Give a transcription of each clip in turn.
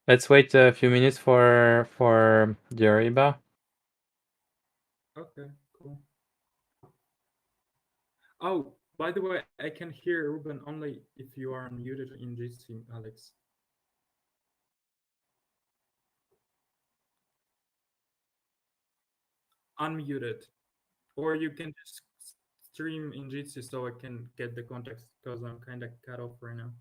Let's wait a few minutes for Dieriba. Okay, cool. Oh, by the way, I can hear Ruben only if you are unmuted in GC, Alex. Unmuted. Or you can just stream in Jitsi so I can get the context because I'm kind of cut off right now.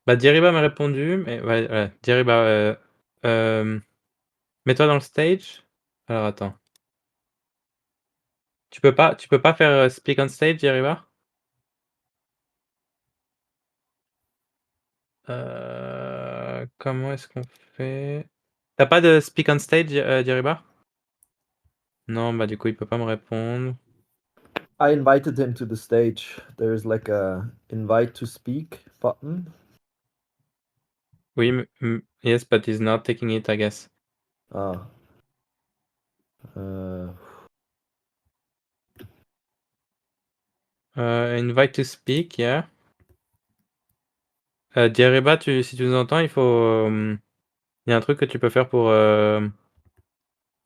Bah, Dieriba m'a répondu, mais ouais, Dieriba, mets-toi dans le stage. Alors attends. Tu peux pas faire speak on stage, Dieriba? Comment est-ce qu'on fait? T'as pas de speak on stage, Dieriba? Non, bah du coup il peut pas me répondre. I invited him to the stage. There's like a invite to speak button. Oui, yes, but he's not taking it, I guess. Ah. Invite to speak, yeah. Dieriba, si tu nous entends, il y a un truc que tu peux faire pour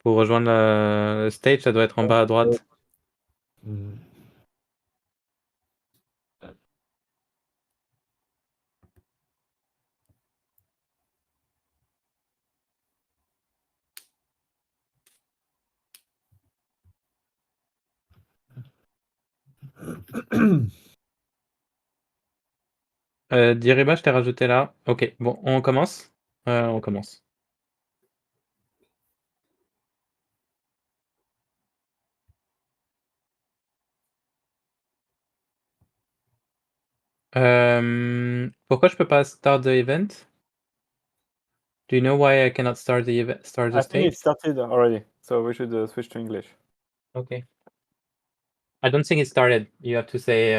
rejoindre le stage, ça doit être en bas à droite. Dieriba, je t'ai rajouté là. Ok, bon, on commence. On commence. Pourquoi je peux pas start the event? Do you know why I cannot start the I think stage? it started already, so we should switch to English. Okay. I don't think it started. You have to say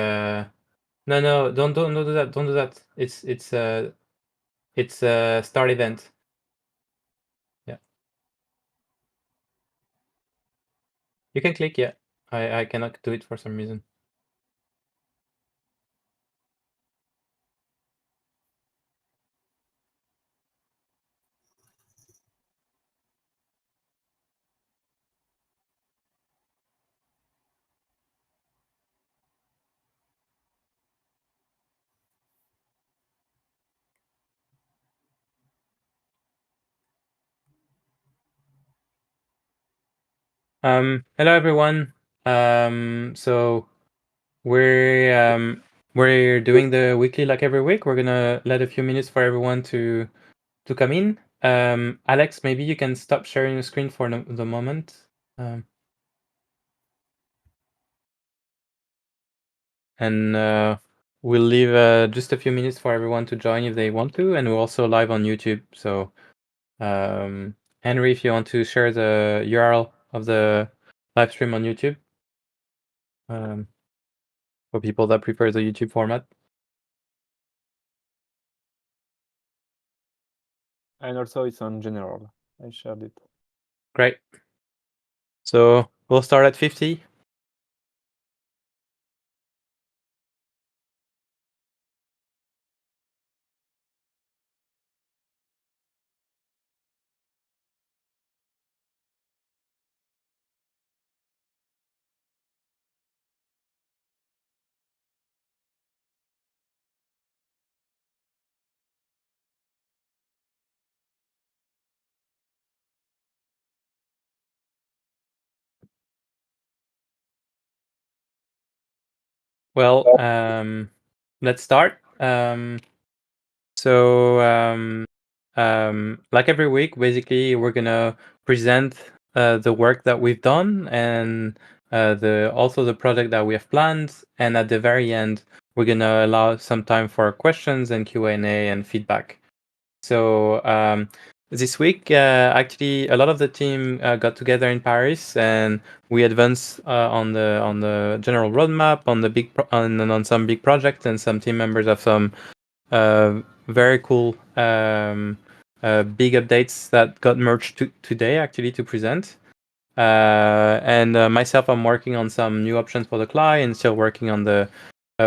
no, don't do that. Don't do that. It's a start event. Yeah. You can click, yeah. I cannot do it for some reason. Hello everyone. So we're doing the weekly like every week. We're gonna let a few minutes for everyone to come in. Alex, maybe you can stop sharing your screen for the moment. And we'll leave just a few minutes for everyone to join if they want to, and we're also live on YouTube. So Henri, if you want to share the URL of the live stream on YouTube for people that prefer the YouTube format. And also it's on general. I shared it. Great. So we'll start at 50. Well, let's start. Like every week, basically, we're gonna present the work that we've done and also the project that we have planned. And at the very end, we're gonna allow some time for questions and Q&A and feedback. So this week, actually, a lot of the team got together in Paris, and we advanced on the general roadmap, on some big projects, and some team members have some very cool big updates that got merged today, actually, to present. And myself, I'm working on some new options for the client, still working on the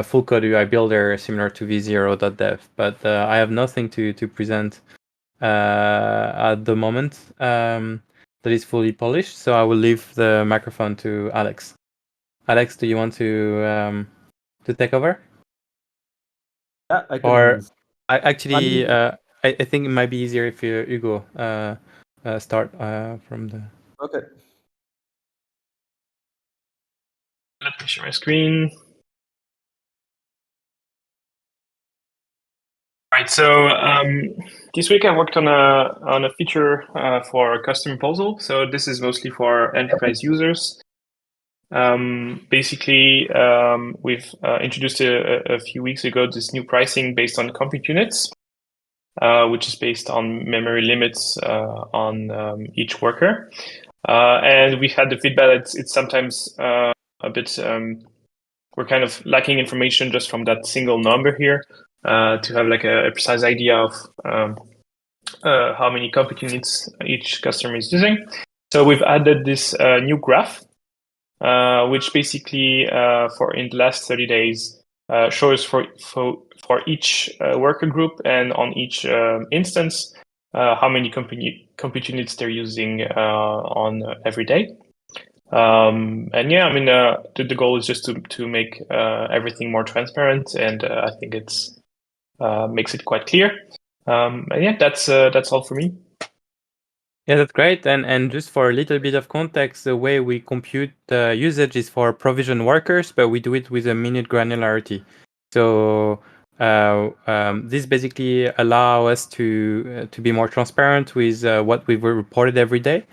full code UI builder similar to v0.dev, but I have nothing to present at the moment that is fully polished. So I will leave the microphone to Alex. Alex, do you want to take over? Yeah, I can. Or I think it might be easier if you Hugo start from the. Okay. Let me share my screen. Right. So this week I worked on a feature for a custom proposal. So this is mostly for enterprise users. Basically, we've introduced a few weeks ago this new pricing based on compute units, which is based on memory limits on each worker. And we had the feedback that it's sometimes a bit we're kind of lacking information just from that single number here to have like a precise idea of how many compute units each customer is using. So we've added this new graph, which basically for in the last 30 days shows for each worker group and on each instance how many compute units they're using on every day. And yeah, I mean, the goal is just to make everything more transparent, and I think it's makes it quite clear. And yeah, that's all for me. Yeah, that's great. And just for a little bit of context, the way we compute usage is for provision workers, but we do it with a minute granularity. So this basically allow us to be more transparent with what we've reported every day.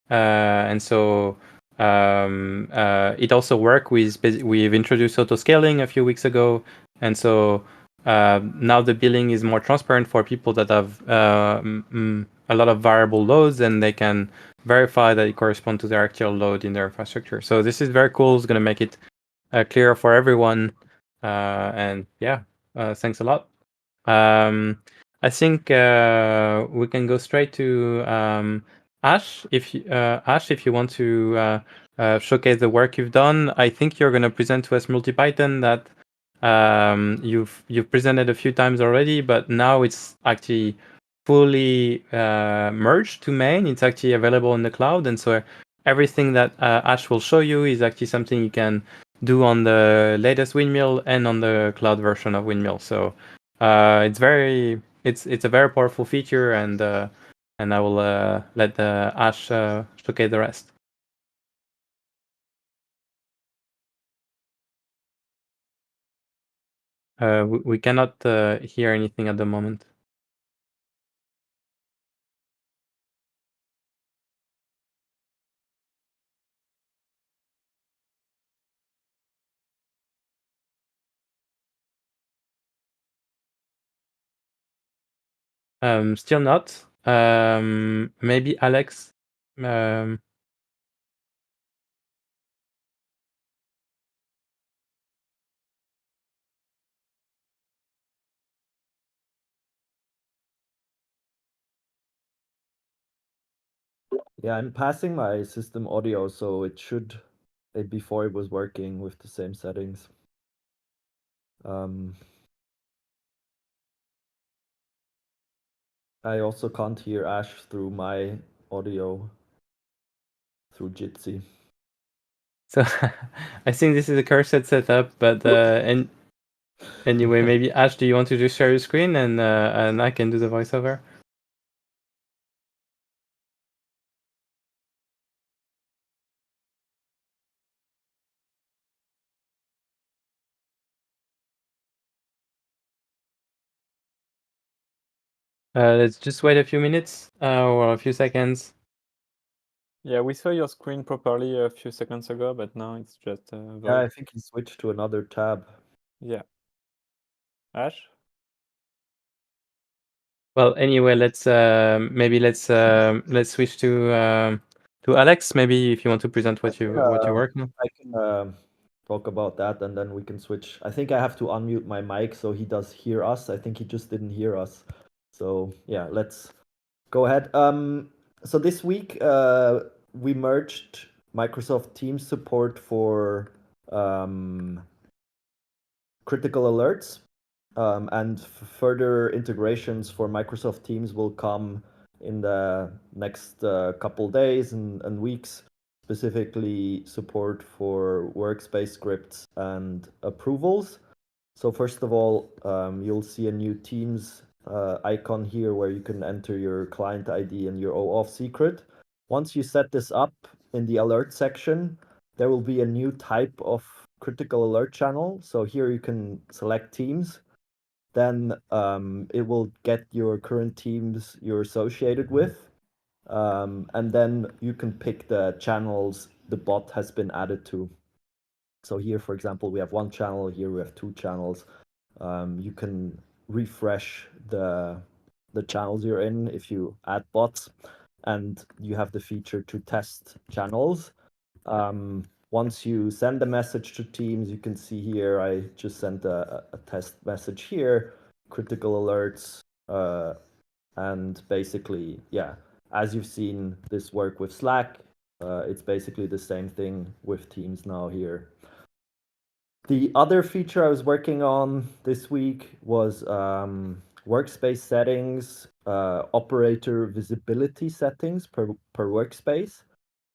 And so it also works with, we've introduced auto scaling a few weeks ago. And so now the billing is more transparent for people that have a lot of variable loads, and they can verify that it corresponds to their actual load in their infrastructure. So this is very cool. It's going to make it clearer for everyone. And yeah, thanks a lot. I think we can go straight to Ash. If you want to showcase the work you've done, I think you're going to present to us multi-Python that you've presented a few times already, but now it's actually fully merged to main. It's actually available in the cloud, and so everything that Ash will show you is actually something you can do on the latest Windmill and on the cloud version of Windmill. So it's a very powerful feature, and I will let Ash showcase the rest. We cannot hear anything at the moment. Still not. Maybe Alex. Yeah, I'm passing my system audio, so it should, before it was working with the same settings. I also can't hear Ash through my audio through Jitsi. So I think this is a cursed setup, but and anyway, maybe Ash, do you want to just share your screen and I can do the voiceover? Let's just wait a few minutes or a few seconds. Yeah, we saw your screen properly a few seconds ago, but now it's just Yeah, void. I think he switched to another tab. Yeah. Ash? Well, anyway, let's maybe let's switch to Alex. Maybe if you want to present what you're working on. I can talk about that, and then we can switch. I think I have to unmute my mic so he does hear us. I think he just didn't hear us. So yeah, let's go ahead. So this week we merged Microsoft Teams support for critical alerts, and further integrations for Microsoft Teams will come in the next couple days and weeks. Specifically, support for workspace scripts and approvals. So first of all, you'll see a new Teams icon here where you can enter your client ID and your OAuth secret. Once you set this up in the alert section, there will be a new type of critical alert channel. So here you can select teams. Then it will get your current teams you're associated with. And then you can pick the channels the bot has been added to. So here, for example, we have one channel, here we have two channels. You can refresh the channels you're in if you add bots, and you have the feature to test channels. Once you send a message to Teams, you can see here, I just sent a test message here, critical alerts, and basically, yeah, as you've seen this work with Slack, it's basically the same thing with Teams now here. The other feature I was working on this week was workspace settings, operator visibility settings per workspace.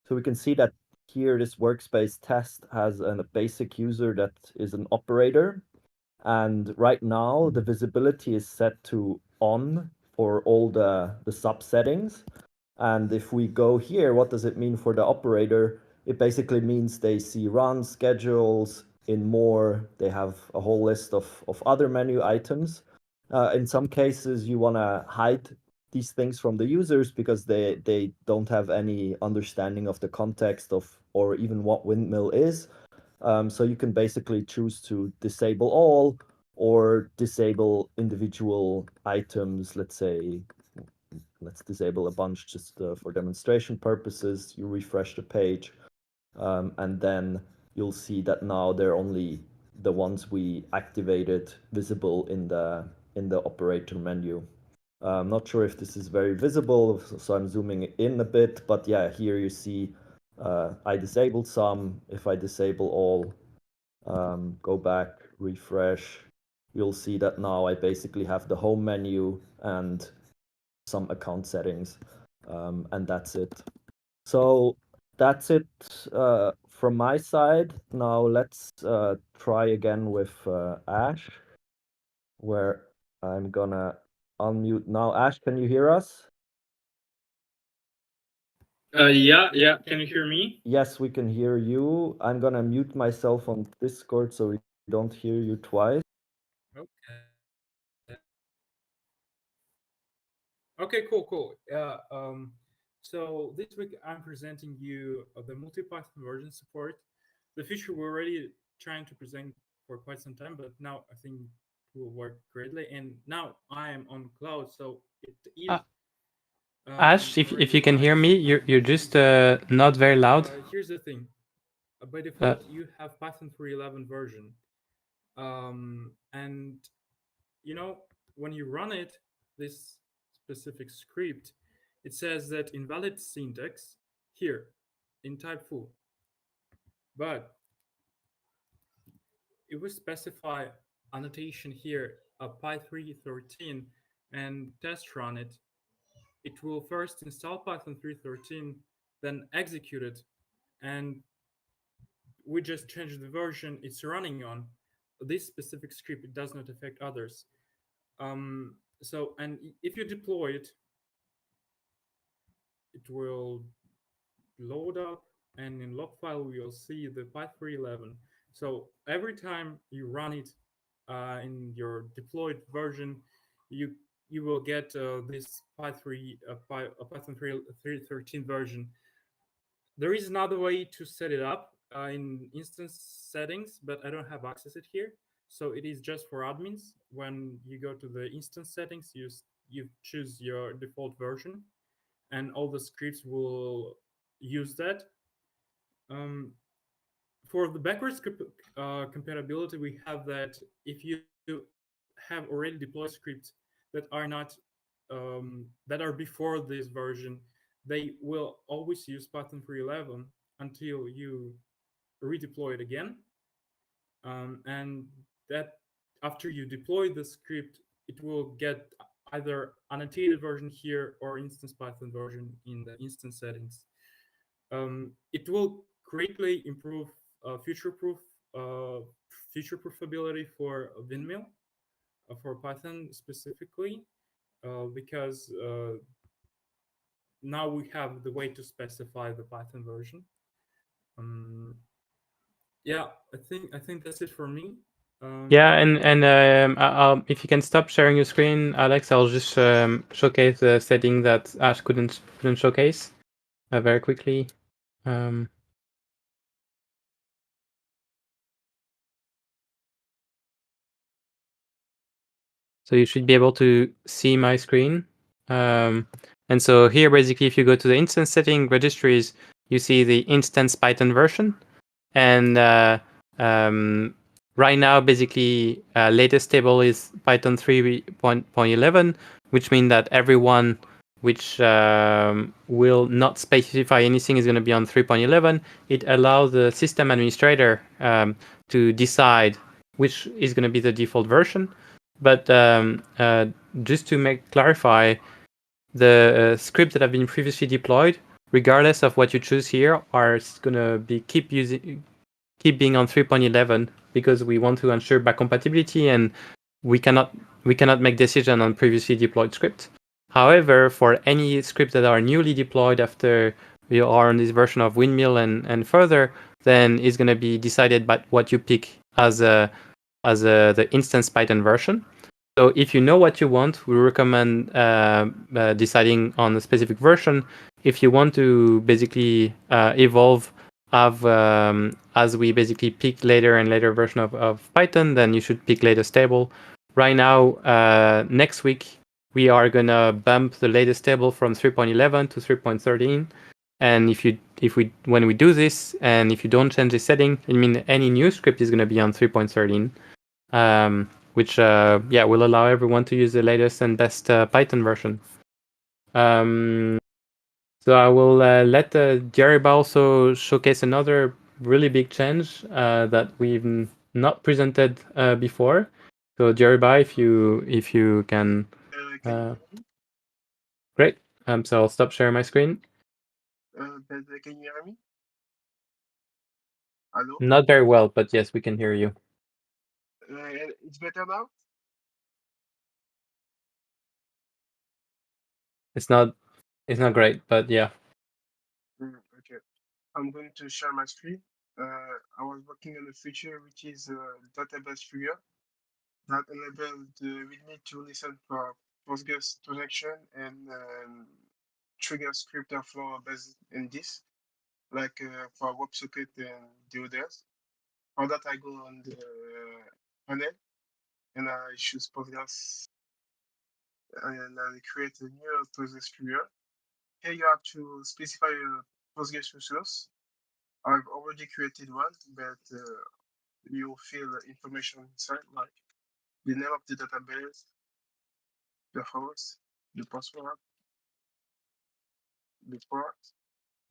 So we can see that here this workspace test has a basic user that is an operator. And right now the visibility is set to on for all the sub settings. And if we go here, what does it mean for the operator? It basically means they see run schedules in more. They have a whole list of other menu items. In some cases, you want to hide these things from the users because they don't have any understanding of the context of or even what Windmill is. So you can basically choose to disable all or disable individual items. Let's say, let's disable a bunch just for demonstration purposes. You refresh the page, and then you'll see that now they're only the ones we activated visible in the operator menu. I'm not sure if this is very visible, so I'm zooming in a bit, but yeah, here you see I disabled some. If I disable all, go back, refresh, you'll see that now I basically have the home menu and some account settings, and that's it. So that's it from my side. Now let's try again with Ash, where I'm gonna unmute now. Ash, can you hear us? Yeah. Can you hear me? Yes, we can hear you. I'm gonna mute myself on Discord so we don't hear you twice. Okay, cool. So this week I'm presenting you the multi-Python version support. The feature we're already trying to present for quite some time, but now I think it will work greatly. And now I am on cloud, so it is. Ash, if you can hear me, you're just not very loud. Here's the thing. By default, you have Python 3.11 version, and when you run it, this specific script, it says that invalid syntax here in type foo, but if we specify annotation here a Py 3.13 and test run it, it will first install Python 3.13, then execute it, and we just changed the version it's running on. This specific script, it does not affect others. So, and if you deploy it, it will load up, and in log file we will see the Py 3.11. So every time you run it in your deployed version, you you will get this Python 3.13 version. There is another way to set it up in instance settings, but I don't have access it here. So it is just for admins. When you go to the instance settings, you choose your default version, and all the scripts will use that. For the backwards compatibility, we have that if you have already deployed scripts that are not that are before this version, they will always use Python 3.11 until you redeploy it again. And that after you deploy the script, it will get either annotated version here or instance Python version in the instance settings. It will greatly improve future proofability for Windmill, for Python specifically, because now we have the way to specify the Python version. Yeah, I think that's it for me. Yeah, and if you can stop sharing your screen, Alex, I'll just showcase the setting that Ash couldn't showcase very quickly. So you should be able to see my screen. And so here, basically, if you go to the instance setting registries, you see the instance Python version. And right now, basically, latest table is Python 3.11, which means that everyone which will not specify anything is going to be on 3.11. It allows the system administrator to decide which is going to be the default version. But just to clarify, the scripts that have been previously deployed, regardless of what you choose here, are going to be keep being on 3.11 because we want to ensure back compatibility, and we cannot make decision on previously deployed scripts. However, for any scripts that are newly deployed after we are on this version of Windmill and further, then it's going to be decided by what you pick as the instance Python version. So if you know what you want, we recommend deciding on a specific version. If you want to basically evolve as we basically pick later and later version of Python, then you should pick latest table. Right now, next week, we are going to bump the latest table from 3.11 to 3.13. And when we do this, and if you don't change the setting, I mean, any new script is going to be on 3.13. Which will allow everyone to use the latest and best Python version. So I will let Dieriba also showcase another really big change that we've not presented before. So Dieriba, if you can. Great. So I'll stop sharing my screen. Can you hear me? Hello? Not very well, but yes, we can hear you. It's better now? It's not great, but yeah. Okay. I'm going to share my screen. I was working on a feature which is database trigger that enables the readme to listen for Postgres transaction and trigger script flow based in this, like for WebSocket and the others. For that, I go on the panel and I choose Postgres and I create a new Postgres trigger. Here you have to specify a Postgres resource. I've already created one, but you fill information inside, like the name of the database, the host, the password, the port.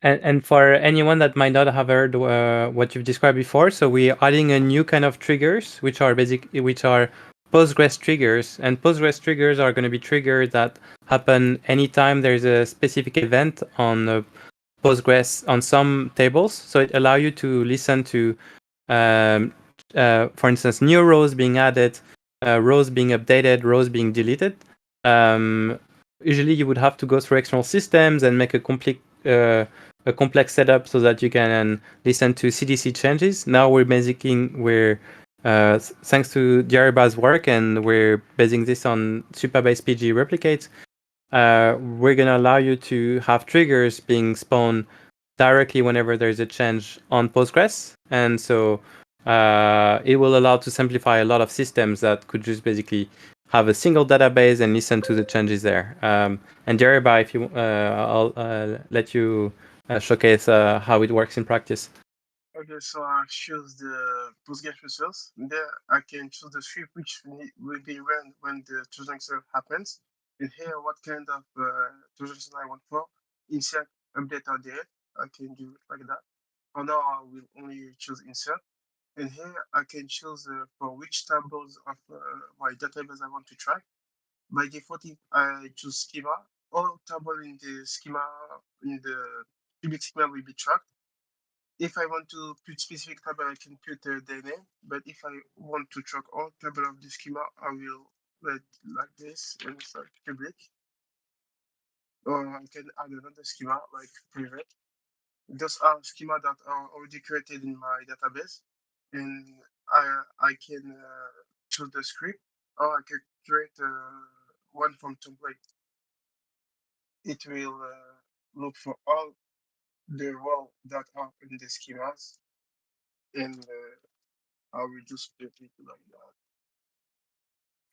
And for anyone that might not have heard what you've described before, so we're adding a new kind of triggers, which are Postgres triggers, and Postgres triggers are going to be triggers that happen anytime there's a specific event on Postgres on some tables. So it allows you to listen to, for instance, new rows being added, rows being updated, rows being deleted. Usually you would have to go through external systems and make a complex setup so that you can listen to CDC changes. Now we're thanks to Dieriba's work, and we're basing this on Supabase PG replicates, we're going to allow you to have triggers being spawned directly whenever there's a change on Postgres. And so it will allow to simplify a lot of systems that could just basically have a single database and listen to the changes there. And Dieriba, if you, I'll let you showcase how it works in practice. Okay, so I choose the Postgres resource. There I can choose the script which will be run when the transaction happens. And here, what kind of transaction I want for. Insert, update, or delete. I can do it like that. For now, I will only choose insert. And here I can choose for which tables of my database I want to track. By default, I choose schema. All tables in the schema, in the public schema will be tracked. If I want to put specific table, I can put their name. But if I want to track all table of the schema, I will write like this and it's like public. Or I can add another schema like private. Those are schema that are already created in my database, and I can choose the script, or I can create one from template. It will look for all the rows that are in the schemas, and I will just put it like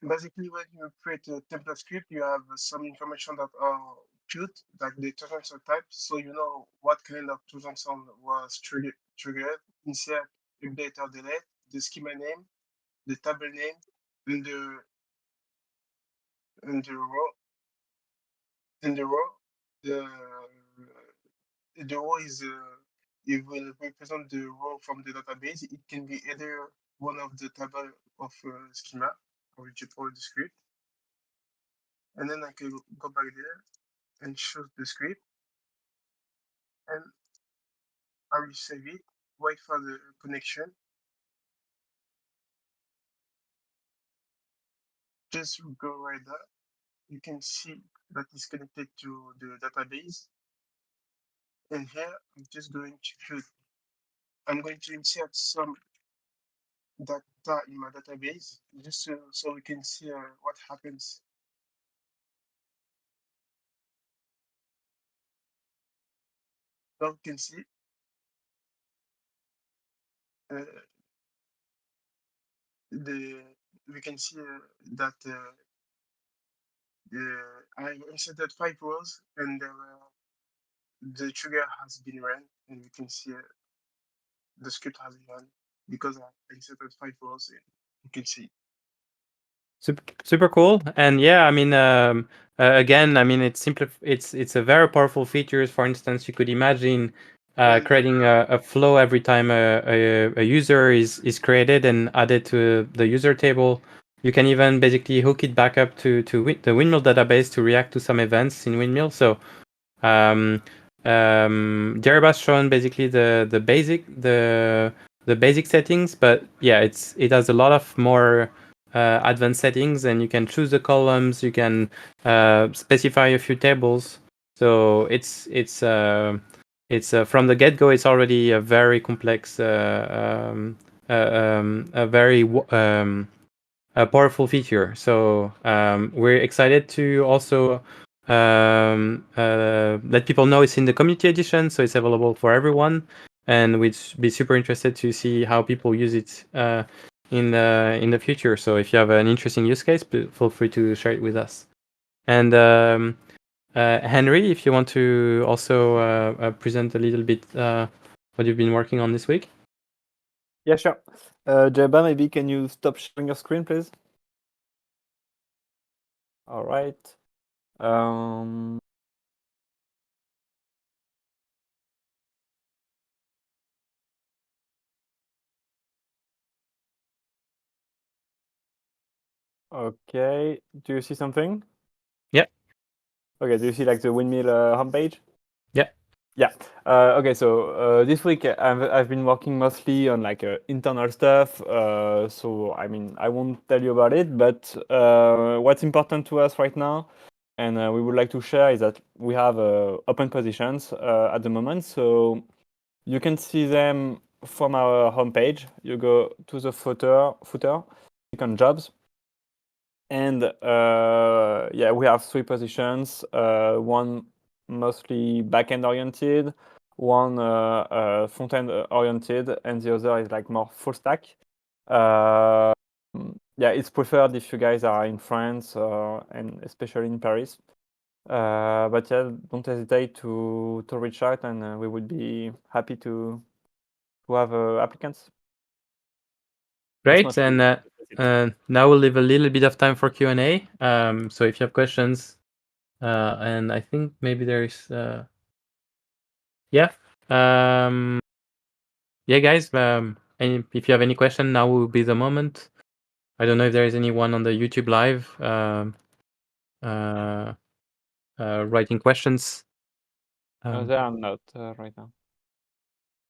that. Basically, when you create a template script, you have some information that are put, like the transaction type, so you know what kind of transaction was triggered, insert, update or delete, the schema name, the table name, and the row, the row is it will represent the row from the database. It can be either one of the table of schema, or which for the script. And then I can go back there and choose the script, and I will save it, wait for the connection. Just go right there. You can see that is connected to the database. And here I'm just going to I'm going to insert some data in my database just so we can see what happens. Now you can see we can see that I inserted 5 rows, and the trigger has been run, and we can see the script has been run because I inserted 5 rows, and you can see. Super cool. And yeah, I mean, again, I mean, it's a very powerful features. For instance, you could imagine creating a flow every time a user is created and added to the user table. You can even basically hook it back up to the Windmill database to react to some events in Windmill. So Dieriba's shown basically the basic settings, but yeah, it has a lot of more advanced settings, and you can choose the columns, you can specify a few tables. So it's from the get-go, it's already a very complex, a very a powerful feature. So we're excited to also let people know it's in the community edition, so it's available for everyone, and we'd be super interested to see how people use it in the future. So if you have an interesting use case, feel free to share it with us. And Henri, if you want to also present a little bit what you've been working on this week. Yeah, sure. Dieriba, maybe can you stop sharing your screen, please? All right. Okay. Do you see something? Yeah. Okay. Do you see like the Windmill homepage? Yeah. Yeah. Okay. So this week I've been working mostly on like internal stuff. So I mean I won't tell you about it, but what's important to us right now, and we would like to share, is that we have open positions at the moment. So you can see them from our homepage, you go to the footer, click on jobs, and yeah, we have 3 positions. One mostly backend oriented, one front-end oriented, and the other is like more full stack. Yeah, it's preferred if you guys are in France and especially in Paris. But yeah, don't hesitate to reach out, and we would be happy to have applicants. Great, and now we'll leave a little bit of time for Q&A. So if you have questions, and I think maybe there's yeah, yeah, guys. And if you have any question, now will be the moment. I don't know if there is anyone on the YouTube live writing questions. No, there are not right now.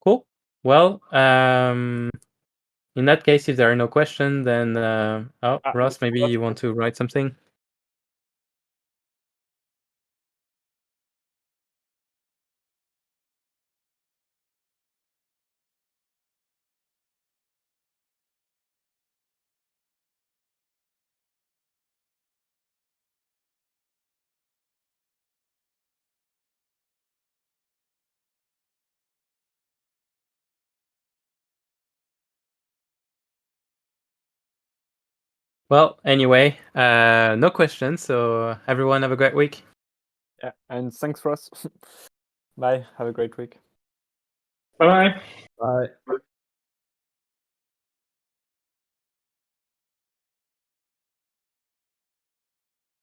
Cool. Well, in that case, if there are no questions, then Ross, maybe you want to write something. Well, anyway, no questions. So everyone have a great week. Yeah, and thanks, Ross. Bye. Have a great week. Bye. Bye.